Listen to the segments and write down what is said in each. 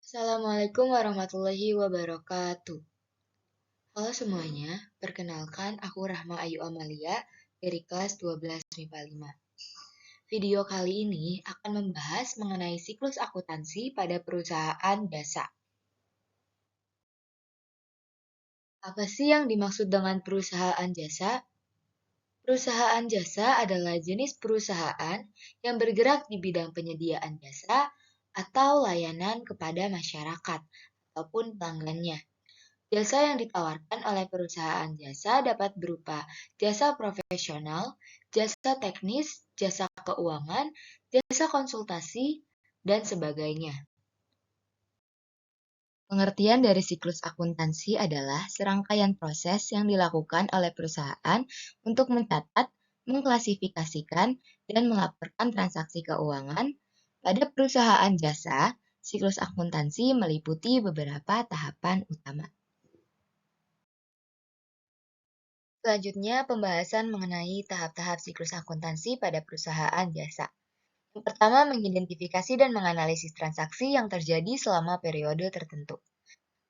Assalamualaikum warahmatullahi wabarakatuh. Halo semuanya, perkenalkan aku Rahma Ayu Amalia dari kelas 12 MIPA 5. Video kali ini akan membahas mengenai siklus akuntansi pada perusahaan jasa. Apa sih yang dimaksud dengan perusahaan jasa? Perusahaan jasa adalah jenis perusahaan yang bergerak di bidang penyediaan jasa atau layanan kepada masyarakat ataupun pelanggannya. Jasa yang ditawarkan oleh perusahaan jasa dapat berupa jasa profesional, jasa teknis, jasa keuangan, jasa konsultasi, dan sebagainya. Pengertian dari siklus akuntansi adalah serangkaian proses yang dilakukan oleh perusahaan untuk mencatat, mengklasifikasikan, dan melaporkan transaksi keuangan. Pada perusahaan jasa, siklus akuntansi meliputi beberapa tahapan utama. Selanjutnya, pembahasan mengenai tahap-tahap siklus akuntansi pada perusahaan jasa. Yang pertama, mengidentifikasi dan menganalisis transaksi yang terjadi selama periode tertentu.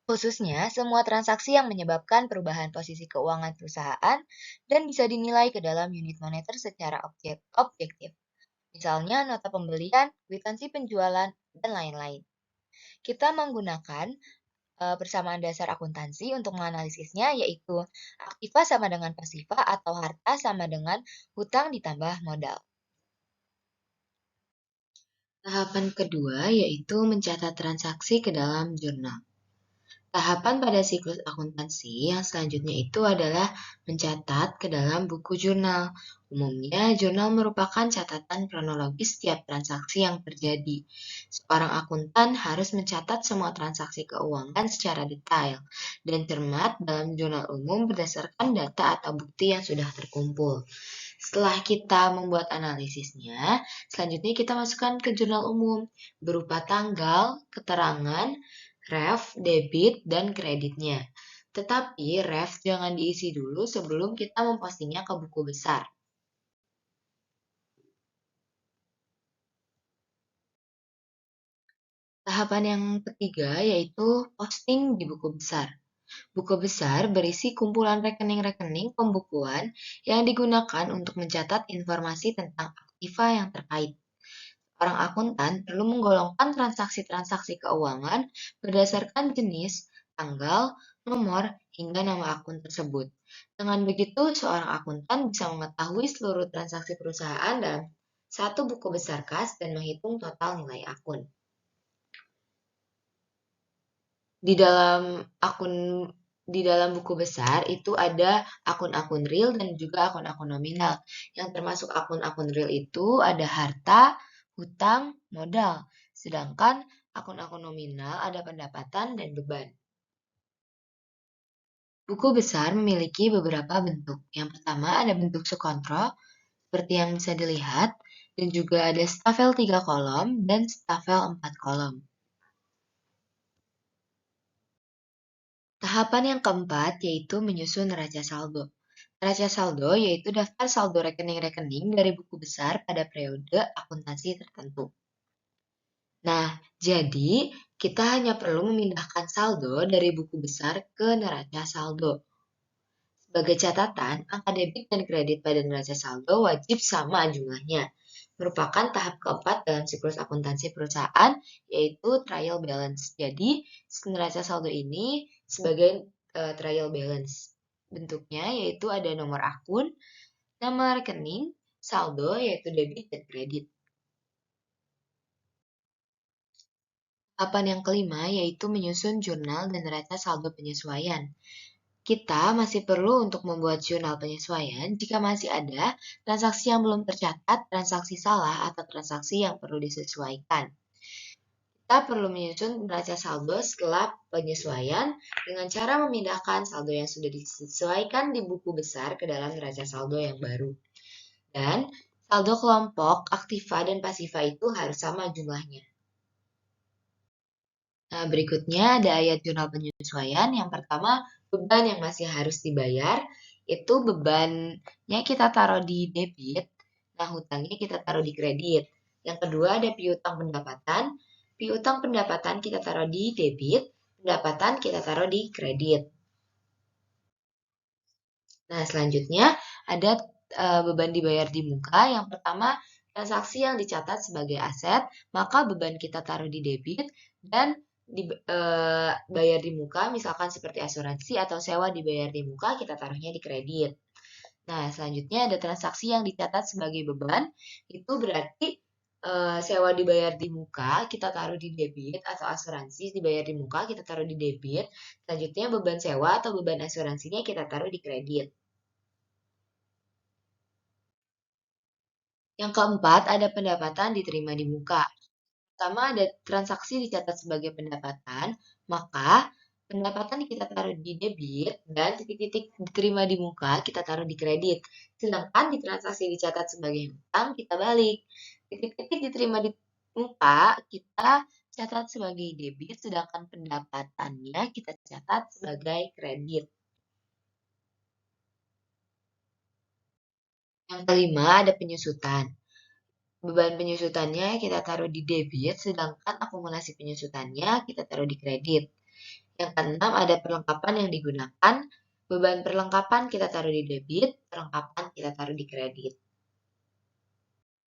Khususnya, semua transaksi yang menyebabkan perubahan posisi keuangan perusahaan dan bisa dinilai ke dalam unit moneter secara objektif. Misalnya, nota pembelian, kwitansi penjualan, dan lain-lain. Kita menggunakan persamaan dasar akuntansi untuk menganalisisnya, yaitu aktiva sama dengan pasiva atau harta sama dengan hutang ditambah modal. Tahapan kedua yaitu mencatat transaksi ke dalam jurnal. Tahapan pada siklus akuntansi yang selanjutnya itu adalah mencatat ke dalam buku jurnal. Umumnya, jurnal merupakan catatan kronologis setiap transaksi yang terjadi. Seorang akuntan harus mencatat semua transaksi keuangan secara detail dan cermat dalam jurnal umum berdasarkan data atau bukti yang sudah terkumpul. Setelah kita membuat analisisnya, selanjutnya kita masukkan ke jurnal umum berupa tanggal, keterangan, ref, debit, dan kreditnya. Tetapi ref jangan diisi dulu sebelum kita mempostingnya ke buku besar. Tahapan yang ketiga yaitu posting di buku besar. Buku besar berisi kumpulan rekening-rekening pembukuan yang digunakan untuk mencatat informasi tentang aktiva yang terkait. Orang akuntan perlu menggolongkan transaksi-transaksi keuangan berdasarkan jenis, tanggal, nomor, hingga nama akun tersebut. Dengan begitu, seorang akuntan bisa mengetahui seluruh transaksi perusahaan dalam satu buku besar kas dan menghitung total nilai akun. Di dalam buku besar itu ada akun-akun real dan juga akun-akun nominal. Yang termasuk akun-akun real itu ada harta, hutang, modal. Sedangkan akun-akun nominal ada pendapatan dan beban. Buku besar memiliki beberapa bentuk. Yang pertama ada bentuk subkontro, seperti yang bisa dilihat, dan juga ada stafel 3 kolom dan stafel 4 kolom. Tahapan yang keempat yaitu menyusun neraca saldo. Neraca saldo yaitu daftar saldo rekening-rekening dari buku besar pada periode akuntansi tertentu. Nah, jadi kita hanya perlu memindahkan saldo dari buku besar ke neraca saldo. Sebagai catatan, angka debit dan kredit pada neraca saldo wajib sama jumlahnya. Merupakan tahap keempat dalam siklus akuntansi perusahaan, yaitu trial balance. Jadi, neraca saldo ini sebagai trial balance. Bentuknya yaitu ada nomor akun, nama rekening, saldo yaitu debit dan kredit. Tahapan yang kelima yaitu menyusun jurnal dan neraca saldo penyesuaian. Kita masih perlu untuk membuat jurnal penyesuaian jika masih ada transaksi yang belum tercatat, transaksi salah, atau transaksi yang perlu disesuaikan. Kita perlu menyusun neraca saldo setelah penyesuaian dengan cara memindahkan saldo yang sudah disesuaikan di buku besar ke dalam neraca saldo yang baru. Dan saldo kelompok aktiva dan pasiva itu harus sama jumlahnya. Nah, berikutnya ada ayat jurnal penyesuaian. Yang pertama, beban yang masih harus dibayar. Itu bebannya kita taruh di debit, nah hutangnya kita taruh di kredit. Yang kedua ada piutang pendapatan. Piutang pendapatan kita taruh di debit, pendapatan kita taruh di kredit. Nah, selanjutnya ada beban dibayar di muka. Yang pertama, transaksi yang dicatat sebagai aset, maka beban kita taruh di debit dan bayar di muka, misalkan seperti asuransi atau sewa dibayar di muka, kita taruhnya di kredit. Nah, selanjutnya ada transaksi yang dicatat sebagai beban, itu berarti sewa dibayar di muka, kita taruh di debit, atau asuransi dibayar di muka, kita taruh di debit. Selanjutnya beban sewa atau beban asuransinya kita taruh di kredit. Yang keempat, ada pendapatan diterima di muka. Pertama, ada transaksi dicatat sebagai pendapatan, maka pendapatan kita taruh di debit dan titik-titik diterima di muka kita taruh di kredit. Sedangkan di transaksi dicatat sebagai hutang, kita balik. Titik-titik diterima di muka kita catat sebagai debit, sedangkan pendapatannya kita catat sebagai kredit. Yang kelima, ada penyusutan. Beban penyusutannya kita taruh di debit, sedangkan akumulasi penyusutannya kita taruh di kredit. Yang keenam, ada perlengkapan yang digunakan. Beban perlengkapan kita taruh di debit, perlengkapan kita taruh di kredit.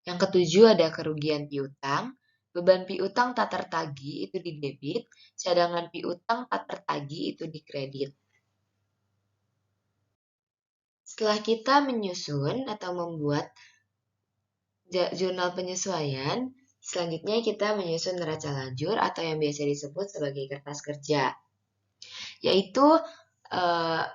Yang ketujuh, ada kerugian piutang. Beban piutang tak tertagih itu di debit, cadangan piutang tak tertagih itu di kredit. Setelah kita menyusun atau membuat jurnal penyesuaian, selanjutnya kita menyusun neraca lajur atau yang biasa disebut sebagai kertas kerja, yaitu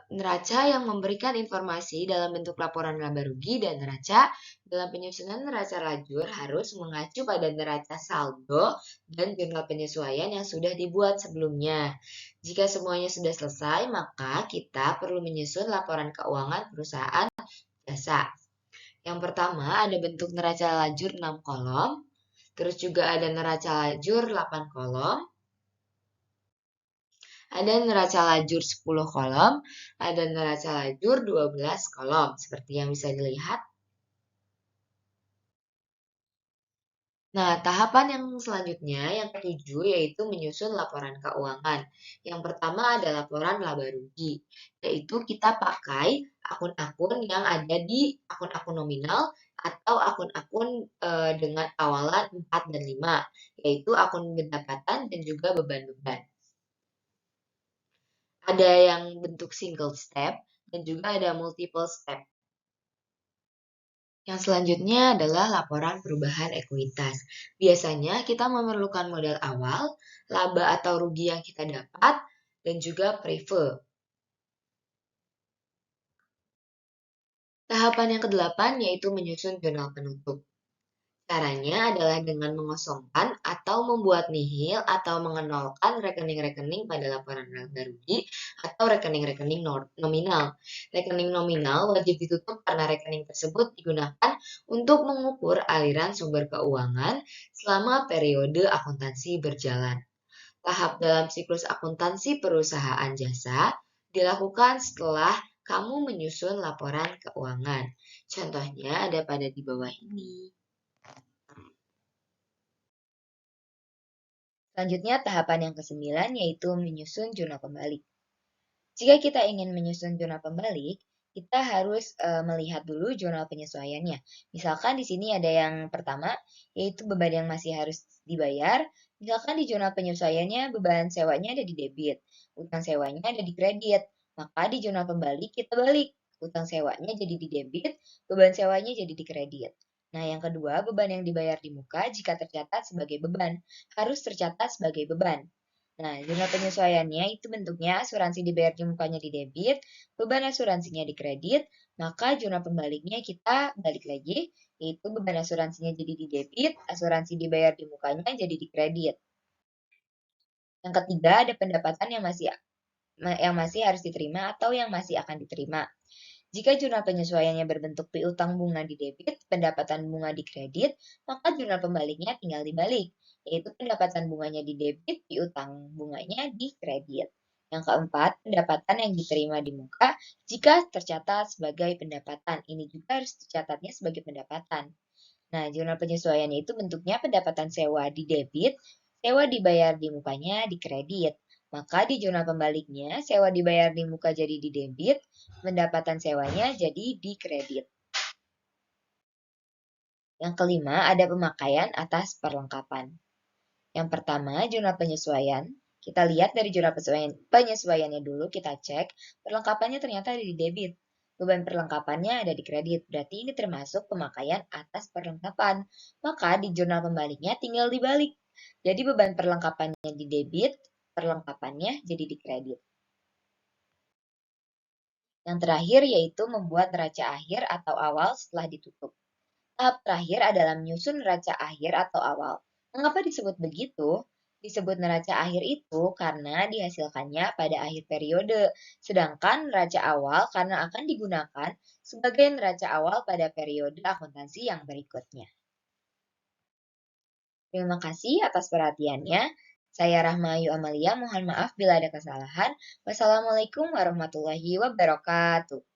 neraca yang memberikan informasi dalam bentuk laporan laba rugi, dan neraca dalam penyusunan neraca lajur harus mengacu pada neraca saldo dan jurnal penyesuaian yang sudah dibuat sebelumnya. Jika semuanya sudah selesai, maka kita perlu menyusun laporan keuangan perusahaan jasa. Yang pertama, ada bentuk neraca lajur 6 kolom, terus juga ada neraca lajur 8 kolom, ada neraca lajur 10 kolom, ada neraca lajur 12 kolom, seperti yang bisa dilihat. Nah, tahapan yang selanjutnya, yang ketujuh, yaitu menyusun laporan keuangan. Yang pertama ada laporan laba rugi, yaitu kita pakai akun-akun yang ada di akun-akun nominal atau akun-akun dengan awalan 4 dan 5, yaitu akun pendapatan dan juga beban-beban. Ada yang bentuk single step dan juga ada multiple step. Yang selanjutnya adalah laporan perubahan ekuitas. Biasanya kita memerlukan modal awal, laba atau rugi yang kita dapat, dan juga preve. Tahapan yang kedelapan yaitu menyusun jurnal penutup. Caranya adalah dengan mengosongkan atau membuat nihil atau mengenolkan rekening-rekening pada laporan laba rugi atau rekening-rekening nominal. Rekening nominal wajib ditutup karena rekening tersebut digunakan untuk mengukur aliran sumber keuangan selama periode akuntansi berjalan. Tahap dalam siklus akuntansi perusahaan jasa dilakukan setelah kamu menyusun laporan keuangan. Contohnya ada pada di bawah ini. Selanjutnya tahapan yang ke-9 yaitu menyusun jurnal pembalik. Jika kita ingin menyusun jurnal pembalik, kita harus melihat dulu jurnal penyesuaiannya. Misalkan di sini ada yang pertama, yaitu beban yang masih harus dibayar. Misalkan di jurnal penyesuaiannya beban sewanya ada di debit, utang sewanya ada di kredit. Maka di jurnal pembalik kita balik, utang sewanya jadi di debit, beban sewanya jadi di kredit. Nah, yang kedua, beban yang dibayar di muka jika tercatat sebagai beban, harus tercatat sebagai beban. Nah, jurnal penyesuaiannya itu bentuknya asuransi dibayar di mukanya di debit, beban asuransinya di kredit, maka jurnal pembaliknya kita balik lagi, yaitu beban asuransinya jadi di debit, asuransi dibayar di mukanya jadi di kredit. Yang ketiga, ada pendapatan yang masih harus diterima atau yang masih akan diterima. Jika jurnal penyesuaiannya berbentuk piutang bunga di debit, pendapatan bunga di kredit, maka jurnal pembaliknya tinggal dibalik, yaitu pendapatan bunganya di debit, piutang bunganya di kredit. Yang keempat, pendapatan yang diterima di muka jika tercatat sebagai pendapatan. Ini juga harus tercatatnya sebagai pendapatan. Nah, jurnal penyesuaiannya itu bentuknya pendapatan sewa di debit, Sewa dibayar di mukanya dikredit. Maka di jurnal pembaliknya, sewa dibayar di muka jadi di debit, pendapatan sewanya jadi dikredit. Yang kelima, ada pemakaian atas perlengkapan. Yang pertama, jurnal penyesuaian. Kita lihat dari jurnal penyesuaiannya dulu, kita cek. Perlengkapannya ternyata ada di debit. Beban perlengkapannya ada di kredit. Berarti ini termasuk pemakaian atas perlengkapan. Maka di jurnal pembaliknya tinggal dibalik. Jadi beban perlengkapannya di debit, perlengkapannya jadi di kredit. Yang terakhir yaitu membuat neraca akhir atau awal setelah ditutup. Tahap terakhir adalah menyusun neraca akhir atau awal. Mengapa disebut begitu? Disebut neraca akhir itu karena dihasilkannya pada akhir periode, sedangkan neraca awal karena akan digunakan sebagai neraca awal pada periode akuntansi yang berikutnya. Terima kasih atas perhatiannya. Saya Rahmayu Amalia, mohon maaf bila ada kesalahan. Wassalamualaikum warahmatullahi wabarakatuh.